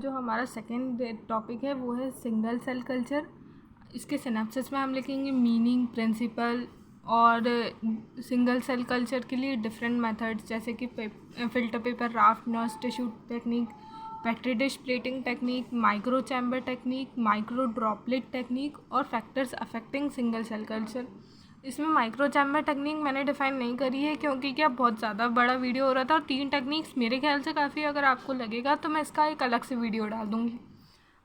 जो हमारा second topic है वो है सिंगल सेल कल्चर। इसके सिनेप्सिस में हम लिखेंगे मीनिंग, प्रिंसिपल और सिंगल सेल कल्चर के लिए डिफरेंट मेथड्स जैसे कि filter paper, raft nurse tissue technique, petri dish plating technique, micro chamber technique, micro droplet technique और factors affecting single cell culture. इसमें माइक्रो चैम्बर टेक्निक मैंने define नहीं करी है क्योंकि क्या बहुत ज़्यादा बड़ा वीडियो हो रहा था और 3 टेक्निक्स मेरे ख्याल से काफ़ी, अगर आपको लगेगा तो मैं इसका एक अलग से वीडियो डाल दूँगी।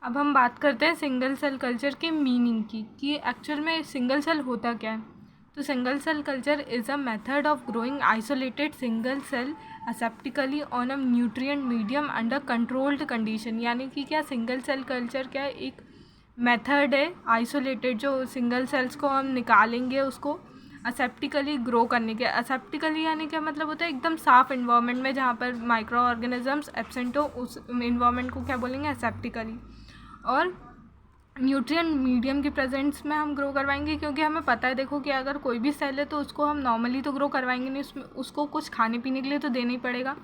अब हम बात करते हैं सिंगल सेल कल्चर के मीनिंग की कि एक्चुअल में सिंगल सेल होता क्या है। तो single cell culture is a method of growing isolated single cell aseptically on a nutrient medium under controlled condition. यानी कि क्या सिंगल सेल कल्चर क्या है, एक मेथड है आइसोलेटेड, जो सिंगल सेल्स को हम निकालेंगे उसको असेप्टिकली ग्रो करने के। असेप्टिकली यानी क्या मतलब होता है, एकदम साफ इन्वायरमेंट में जहाँ पर माइक्रो ऑर्गेनिजम्स एब्सेंट हो, उस इन्वायरमेंट को क्या बोलेंगे, असेप्टिकली। और न्यूट्रिएंट मीडियम की प्रेजेंस में हम ग्रो करवाएंगे क्योंकि हमें पता है, देखो कि अगर कोई भी सेल है तो उसको हम नॉर्मली तो ग्रो करवाएंगे नहीं, उसमें उसको कुछ खाने पीने के लिए तो देना ही पड़ेगा।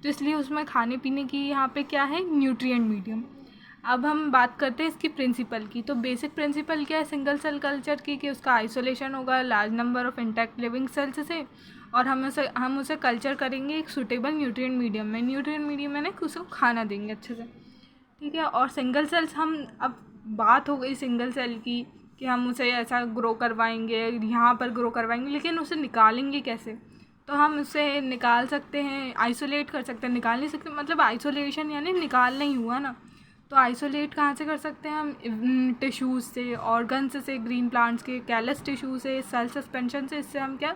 तो इसलिए उसमें खाने पीने की यहाँ पे क्या है, न्यूट्रिएंट मीडियम। अब हम बात करते हैं इसकी प्रिंसिपल की। तो बेसिक प्रिंसिपल क्या है सिंगल सेल कल्चर की, कि उसका आइसोलेशन होगा large number of intact living cells से, और हम उसे कल्चर करेंगे एक सूटेबल न्यूट्रिएंट मीडियम में। न्यूट्रिएंट मीडियम में ना उसको खाना देंगे अच्छे से, ठीक है। और सिंगल सेल्स, हम अब बात हो गई सिंगल सेल की कि हम उसे ऐसा ग्रो करवाएंगे, यहाँ पर ग्रो करवाएंगे, लेकिन उसे निकालेंगे कैसे। तो हम उसे निकाल सकते हैं, आइसोलेट कर सकते हैं, निकाल नहीं सकते, मतलब आइसोलेशन यानी निकालना ही हुआ ना। तो आइसोलेट कहाँ से कर सकते हैं हम, टिश्यूज़ से, ऑर्गन्स से, ग्रीन प्लांट्स के कैलस टिश्यू से, सेल सस्पेंशन से। इससे हम क्या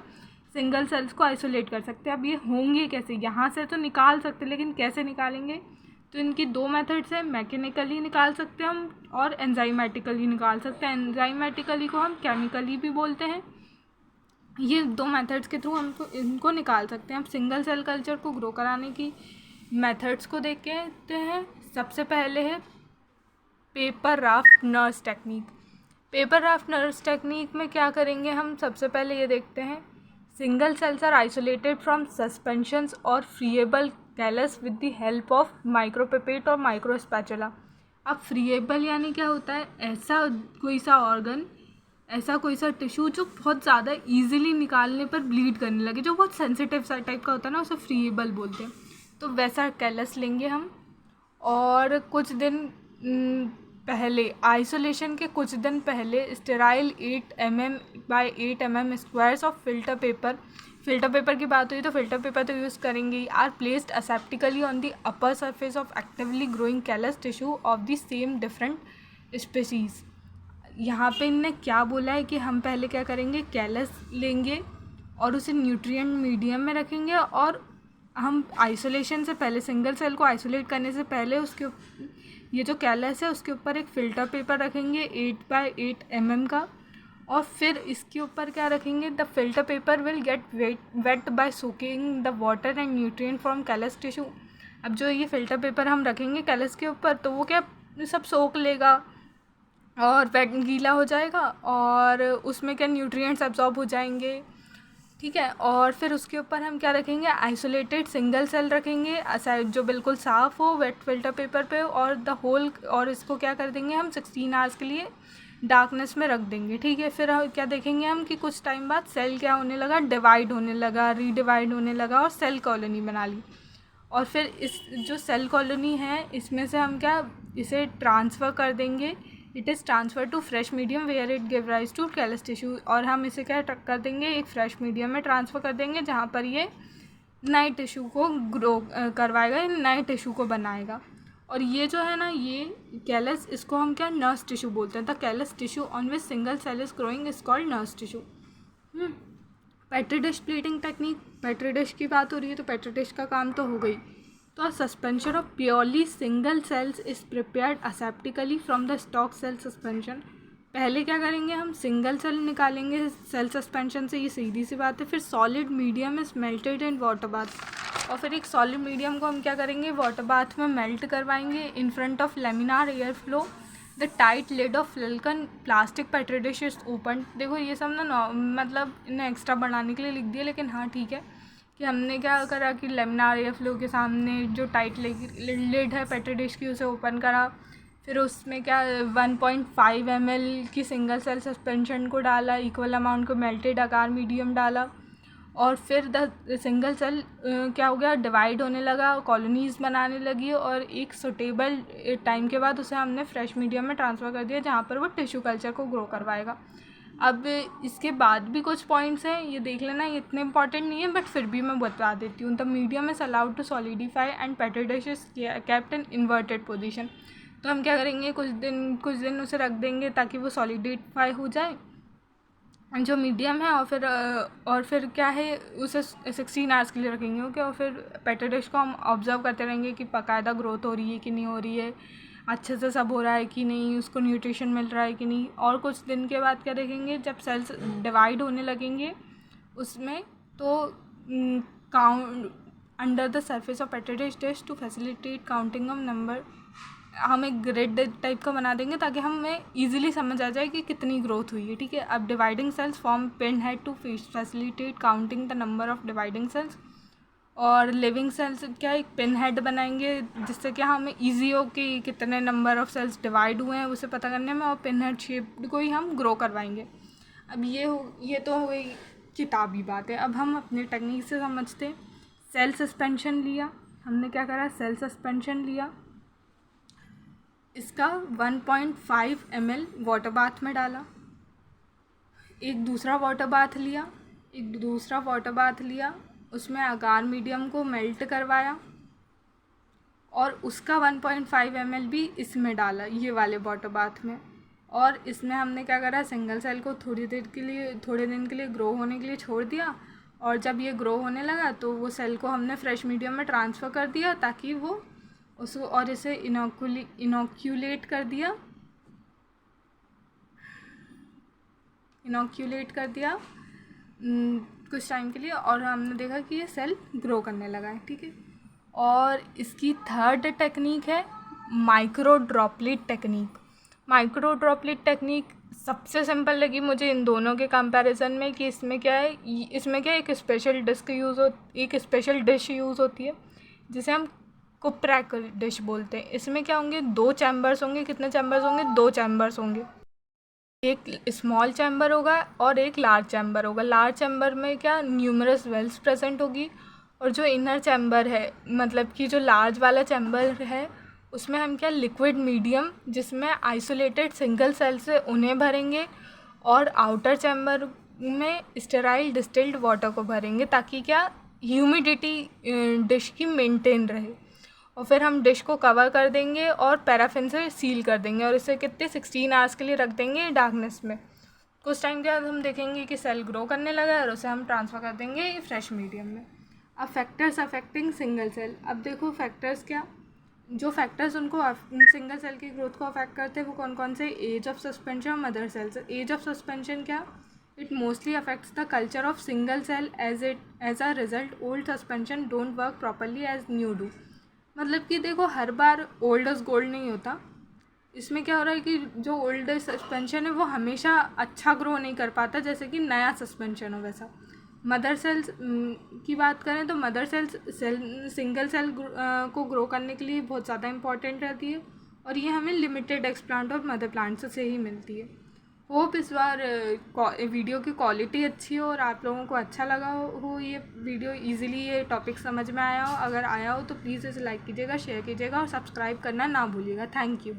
सिंगल सेल्स को आइसोलेट कर सकते हैं। अब ये होंगे कैसे, यहाँ से तो निकाल सकते, लेकिन कैसे निकालेंगे। तो इनकी 2 मेथड्स हैं, मैकेनिकली निकाल सकते हैं हम और एंजाइमेटिकली निकाल सकते हैं। एंजाइमेटिकली को हम केमिकली भी बोलते हैं। ये 2 मेथड्स के थ्रू हम इनको निकाल सकते हैं। अब सिंगल सेल कल्चर को ग्रो कराने की मेथड्स को देखते हैं। सबसे पहले है paper raft nurse technique. Paper raft nurse technique में क्या करेंगे हम, सबसे पहले ये देखते हैं, single cells are isolated from suspensions और friable callus with the help of micropipette और माइक्रो स्पैचुला। अब फ्रीएबल यानी क्या होता है, ऐसा कोई सा ऑर्गन, ऐसा कोई सा टिश्यू जो बहुत ज़्यादा ईजिली निकालने पर ब्लीड करने लगे, जो बहुत सेंसिटिव सा टाइप का होता है ना, उसे फ्रीएबल बोलते हैं। तो वैसा कैलस लेंगे हम, और कुछ दिन पहले, आइसोलेशन के कुछ दिन पहले, sterile 8 mm by 8 mm squares of filter paper की बात हुई तो फिल्टर पेपर तो यूज़ करेंगे, are placed aseptically on the upper surface of actively growing callus tissue of the same different species. यहाँ पे इनने क्या बोला है कि हम पहले क्या करेंगे, कैलस लेंगे और उसे न्यूट्रिएंट मीडियम में रखेंगे, और हम आइसोलेशन से पहले, सिंगल सेल को आइसोलेट करने से पहले, उसके ये जो कैलस है उसके ऊपर एक फ़िल्टर पेपर रखेंगे 8 बाय 8 mm का, और फिर इसके ऊपर क्या रखेंगे, the filter paper will get weight by soaking the water and nutrient from callus tissue. अब जो ये फ़िल्टर पेपर हम रखेंगे कैलस के ऊपर, तो वो क्या सब सोख लेगा और वेट गीला हो जाएगा, और उसमें क्या न्यूट्रिएंट्स एब्जॉर्ब हो जाएंगे, ठीक है। और फिर उसके ऊपर हम क्या रखेंगे, आइसोलेटेड सिंगल सेल रखेंगे जो बिल्कुल साफ़ हो वेट फिल्टर पेपर पे, और द होल, और इसको क्या कर देंगे हम 16 आवर्स के लिए डार्कनेस में रख देंगे, ठीक है। फिर क्या देखेंगे हम कि कुछ टाइम बाद सेल क्या होने लगा, डिवाइड होने लगा, रीडिवाइड होने लगा, और सेल कॉलोनी बना ली। और फिर इस जो सेल कॉलोनी है इसमें से हम क्या इसे ट्रांसफ़र कर देंगे, it is transfer to fresh medium where it give rise to callus tissue. और हम इसे क्या कर देंगे, एक फ्रेश मीडियम में ट्रांसफ़र कर देंगे जहाँ पर ये नए टिश्यू को ग्रो करवाएगा, नए टिश्यू को बनाएगा। और ये जो है ना, ये कैलस, इसको हम क्या नर्स टिश्यू बोलते हैं। The callus tissue on which single cell is growing is called nurse tissue. Petri dish plating technique, petri dish की बात हो रही है तो पेट्री डिश का काम तो हो गई। तो suspension of purely single cells is prepared aseptically from the stock cell suspension. पहले क्या करेंगे, हम सिंगल सेल निकालेंगे सेल सस्पेंशन से, ये सीधी सी बात है। फिर solid medium is melted in water bath, और फिर एक सॉलिड मीडियम को हम क्या करेंगे, वाटर बाथ में मेल्ट करवाएंगे in front of laminar air flow. The tight lid of silicon plastic Petri dish is open. देखो ये सब ना मतलब इन्हें एक्स्ट्रा बढ़ाने के लिए लिख दिया, लेकिन हाँ ठीक है। कि हमने क्या करा कि लेमिनार एयर फ्लो के सामने जो टाइट लिड है पेट्री डिश की उसे ओपन करा, फिर उसमें क्या 1.5 ml की सिंगल सेल सस्पेंशन को डाला, इक्वल अमाउंट को मेल्टेड अगार मीडियम डाला, और फिर द सिंगल सेल क्या हो गया, डिवाइड होने लगा, कॉलोनीज़ बनाने लगी, और एक सुटेबल टाइम के बाद उसे हमने फ्रेश मीडियम में ट्रांसफ़र कर दिया जहाँ पर वो टिश्यू कल्चर को ग्रो करवाएगा। अब इसके बाद भी कुछ पॉइंट्स हैं, ये देख लेना, ये इतने इंपॉर्टेंट नहीं है बट फिर भी मैं बता देती हूँ। The medium is allowed to solidify and Petri dish is kept in inverted position. तो हम क्या करेंगे, कुछ दिन उसे रख देंगे ताकि वो सॉलिडिफाई हो जाए जो मीडियम है, और फिर क्या है उसे 16 आवर्स के लिए रखेंगे, ओके। और फिर पेट्री डिश को हम ऑब्जर्व करते रहेंगे कि बाकायदा ग्रोथ हो रही है कि नहीं हो रही है, अच्छे से सब हो रहा है कि नहीं, उसको न्यूट्रिशन मिल रहा है कि नहीं। और कुछ दिन के बाद क्या देखेंगे, जब सेल्स डिवाइड होने लगेंगे उसमें, तो count under the surface of Petri dish to facilitate counting of number, हम एक ग्रिड टाइप का बना देंगे ताकि हमें ईजिली समझ आ जाए कि कितनी ग्रोथ हुई है, ठीक है। अब dividing cells form pin head to facilitate counting the number of dividing cells, और लिविंग सेल्स क्या एक पिन हेड बनाएंगे जिससे क्या हमें इजी हो कि कितने नंबर ऑफ सेल्स डिवाइड हुए हैं उसे पता करने में, और पिन हेड शेप को ही हम ग्रो करवाएंगे। अब ये तो हो गई किताबी बात है। अब हम अपने टेक्निक से समझते हैं। सेल सस्पेंशन लिया हमने, क्या करा, सेल सस्पेंशन लिया, इसका 1.5 ml वाटर बाथ में डाला, एक दूसरा वाटर बाथ लिया, उसमें अगार मीडियम को मेल्ट करवाया, और उसका 1.5 ml भी इसमें डाला, ये वाले वाटर बाथ में। और इसमें हमने क्या करा, सिंगल सेल को थोड़े दिन के लिए ग्रो होने के लिए छोड़ दिया, और जब ये ग्रो होने लगा तो वो सेल को हमने फ्रेश मीडियम में ट्रांसफ़र कर दिया ताकि वो उसको, और इसे इनोक्यूलेट कर दिया कुछ टाइम के लिए, और हमने देखा कि ये सेल ग्रो करने लगा है, ठीक है। और इसकी थर्ड टेक्निक है माइक्रो ड्रॉपलेट टेक्निक सबसे सिंपल लगी मुझे इन दोनों के कंपैरिजन में, कि इसमें क्या है, एक स्पेशल डिश यूज़ होती है जिसे हम कुप्रैक डिश बोलते हैं। इसमें क्या होंगे, 2 चैम्बर्स होंगे। कितने चैम्बर्स होंगे, 2 चैम्बर्स होंगे। एक स्मॉल चैम्बर होगा और एक लार्ज चैम्बर होगा। लार्ज चैम्बर में क्या न्यूमरस वेल्स प्रेजेंट होगी, और जो इनर चैम्बर है, मतलब कि जो लार्ज वाला चैम्बर है, उसमें हम क्या लिक्विड मीडियम जिसमें आइसोलेटेड सिंगल सेल से उन्हें भरेंगे, और आउटर चैम्बर में स्टेराइल डिस्टिल्ड वाटर को भरेंगे ताकि क्या ह्यूमिडिटी डिश की मेंटेन रहे। और फिर हम डिश को कवर कर देंगे और पैराफिन से सील कर देंगे, और इसे कितने 16 आवर्स के लिए रख देंगे डार्कनेस में। कुछ टाइम के बाद हम देखेंगे कि सेल ग्रो करने लगा है, और उसे हम ट्रांसफ़र कर देंगे फ्रेश मीडियम में। अब फैक्टर्स अफेक्टिंग सिंगल सेल। अब देखो फैक्टर्स क्या, जो फैक्टर्स उनको सिंगल सेल की ग्रोथ को अफेक्ट करते हैं वो कौन कौन से, एज ऑफ सस्पेंशन और mother cells. Age of suspension क्या, it mostly affects the culture of single cell as a result old suspension don't work properly as new do. मतलब कि देखो हर बार ओल्ड इज़ गोल्ड नहीं होता। इसमें क्या हो रहा है कि जो ओल्ड सस्पेंशन है वो हमेशा अच्छा ग्रो नहीं कर पाता जैसे कि नया सस्पेंशन हो वैसा। मदर सेल्स की बात करें तो मदर सेल्स सिंगल सेल को ग्रो करने के लिए बहुत ज़्यादा इंपॉर्टेंट रहती है, और ये हमें लिमिटेड एक्सप्लांट और मदर प्लांट से ही मिलती है। होप इस बार वीडियो की क्वालिटी अच्छी हो और आप लोगों को अच्छा लगा हो ये वीडियो, इजीली ये टॉपिक समझ में आया हो। अगर आया हो तो प्लीज़ इसे लाइक कीजिएगा, शेयर कीजिएगा और सब्सक्राइब करना ना भूलिएगा। Thank you.